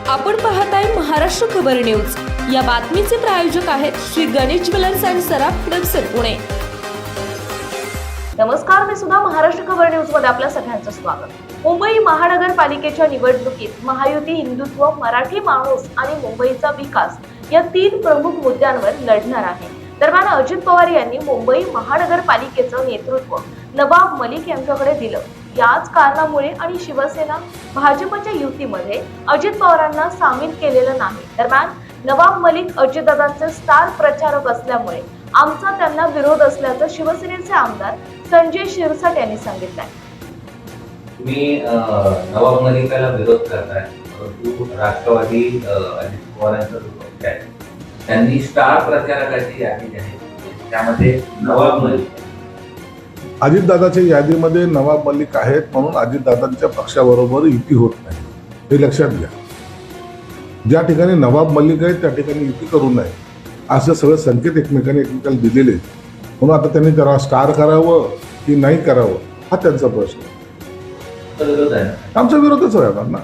आपण पाहताय महाराष्ट्र खबर न्यूज। या बातमीचे प्रायोजक आहेत श्री गणेश ज्वेलर्स अँड सराफ हडपसर पुणे। नमस्कार, मी सुद्धा महाराष्ट्र खबर न्यूज मध्ये आपल्या सगळ्यांचं स्वागत। मुंबई महानगरपालिकेच्या निवडणुकीत महायुती, हिंदुत्व, मराठी माणूस आणि मुंबईचा विकास या तीन प्रमुख मुद्द्यांवर लढणार आहे। दरम्यान अजित पवार यांनी मुंबई महानगरपालिकेचं नेतृत्व नवाब मलिक यांच्याकडे दिलं। याच कारणामुळे आणि शिवसेना भाजपच्या युतीमध्ये अजित पवारांना सामील केलेलं नाही। दरम्यान नवाब मलिक अजितदादांचे स्टार प्रचारक असल्यामुळे आमचा त्यांना विरोध असल्याचं शिवसेनेचे आमदार संजय शिरसाट यांनी सांगितलंय। तुम्ही नवाब मलिकाला विरोध करताय, परंतु राष्ट्रवादी अजित पवारांचा जो पक्ष आहे त्यांनी स्टार प्रचारकाची यादी जाहीर केली, त्यामध्ये नवाब मलिक अजितदादाच्या यादीमध्ये नवाब मलिक आहेत, म्हणून अजितदादांच्या पक्षाबरोबर युती होत नाही, हे लक्षात घ्या। ज्या ठिकाणी नवाब मलिक आहेत त्या ठिकाणी युती करू नये असं सगळे संकेत एकमेकाला दिलेले, म्हणून आता त्यांनी त्याला स्टार करावं की नाही करावं हा त्यांचा प्रश्न आहे। आमचा विरोधच आहे ना,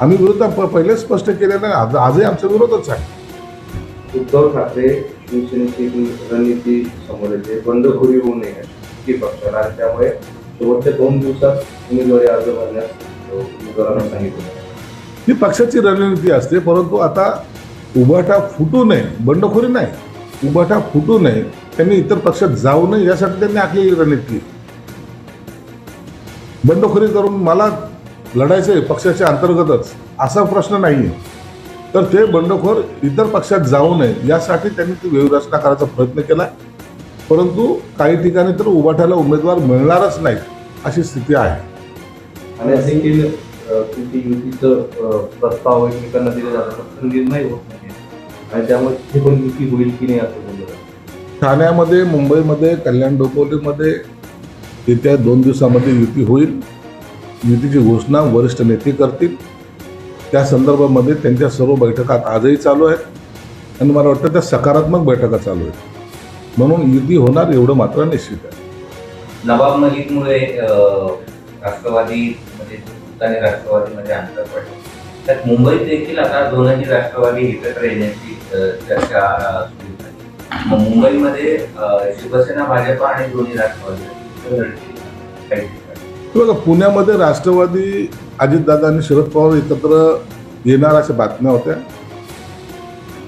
आम्ही विरोध पहिले स्पष्ट केलेलं आहे, आजही आमचा विरोधच आहे। उद्धव ठाकरे शिवसेनेची रणनीती समोर येते, बंडखोरी होऊ नये की पक्षाला, त्यामुळे शेवटच्या 2 दिवसात उमेदवारी अर्ज भरण्यास उमेदवारांना सांगितलं। ही पक्षाची रणनीती असते, परंतु आता उभाटा फुटू नये, बंडखोरी नाही, उभाटा फुटू नये, त्यांनी इतर पक्षात जाऊ नये यासाठी त्यांनी आखलेली रणनीती। बंडखोरी करून मला लढायचंय पक्षाच्या अंतर्गतच असा प्रश्न नाहीये, तर ते बंडखोर इतर पक्षात जाऊ नये यासाठी त्यांनी ती व्यूहरचना करायचा प्रयत्न केला, परंतु काही ठिकाणी तर उभाट्याला उमेदवार मिळणारच नाही अशी स्थिती आहे। आणि देखील युतीचं प्रस्ताव एकमेकांना दिले जातात, निर्णय होत नाही, आणि त्यामुळे हे पण युती होईल की नाही असं बोललं। ठाण्यामध्ये, मुंबईमध्ये, कल्याण डोंबिवलीमध्ये येत्या 2 दिवसामध्ये युती होईल। युतीची घोषणा वरिष्ठ नेते करतील, त्या संदर्भामध्ये त्यांच्या सर्व बैठका आजही चालू आहेत आणि मला वाटतं त्या सकारात्मक बैठका चालू आहेत, म्हणून युती होणार एवढं मात्र निश्चित आहे। नवाब मलिकमुळे राष्ट्रवादीमध्ये आणि राष्ट्रवादीमध्ये अंतर पडले, त्यात मुंबईत देखील आता दोन्ही राष्ट्रवादी एकत्र येण्याची चर्चा सुरू झाली। मग मुंबईमध्ये शिवसेना, भाजप आणि दोन्ही राष्ट्रवादी बघा, पुण्यामध्ये राष्ट्रवादी अजितदादा आणि शरद पवार एकत्र येणार अशा बातम्या होत्या,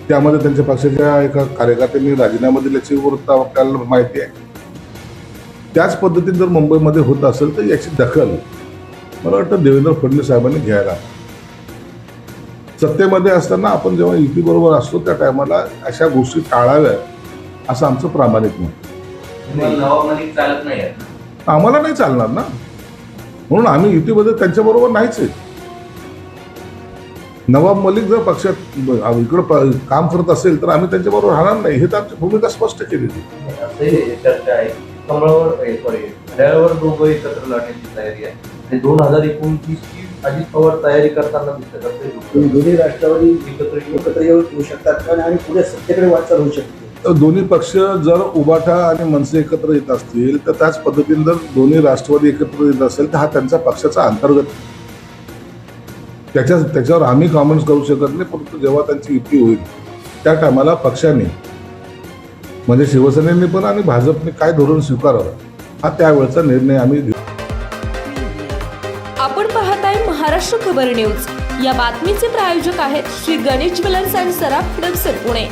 त्यामध्ये त्यांच्या पक्षाच्या एका कार्यकर्त्यांनी राजीनामा दिल्याची वृत्त आपल्याला माहिती आहे। त्याच पद्धतीने जर मुंबईमध्ये होत असेल तर याची दखल मला वाटतं देवेंद्र फडणवीस साहेबांनी घ्यायला। सत्तेमध्ये असताना आपण जेव्हा युती बरोबर असतो त्या टायमाला अशा गोष्टी टाळाव्यात असं आमचं प्रामाणिक मत। नवाब मलिक चालत नाही, आम्हाला नाही चालणार ना, म्हणून आम्ही युतीमध्ये त्यांच्याबरोबर नाहीच आहे। नवाब मलिक जर पक्षात इकडं काम करत असेल तर आम्ही त्यांच्याबरोबर राहणार नाही, हे तर आमची भूमिका स्पष्ट केलेली। असंही चर्चा आहे घड्याळावर दोघं एकत्र लढण्याची तयारी आहे, आणि 2029 ची अजित पवार तयारी करताना दिसतात। दोन्ही राष्ट्रवादी एकत्र येऊ शकतात आणि पुढे सत्तेकडे वाटचाल होऊ शकते। तर दोन्ही पक्ष जर उभाटा आणि मनसे एकत्र येत असतील तर त्याच पद्धतीने जर दोन्ही राष्ट्रवादी एकत्र येत असेल तर हा त्यांचा पक्षाचा अंतर्गत, त्याच्यावर आम्ही कॉमेंट्स करू शकत नाही, परंतु जेव्हा त्यांची युती होईल त्या टायमाला पक्षाने म्हणजे शिवसेनेने पण आणि भाजपने काय धोरण स्वीकारावं हा त्यावेळचा निर्णय आम्ही घेऊ। आपण पाहताय महाराष्ट्र खबर न्यूज। या बातमीचे प्रायोजक आहेत Shri Ganesh jewellers and Saraf Hadapsar Pune.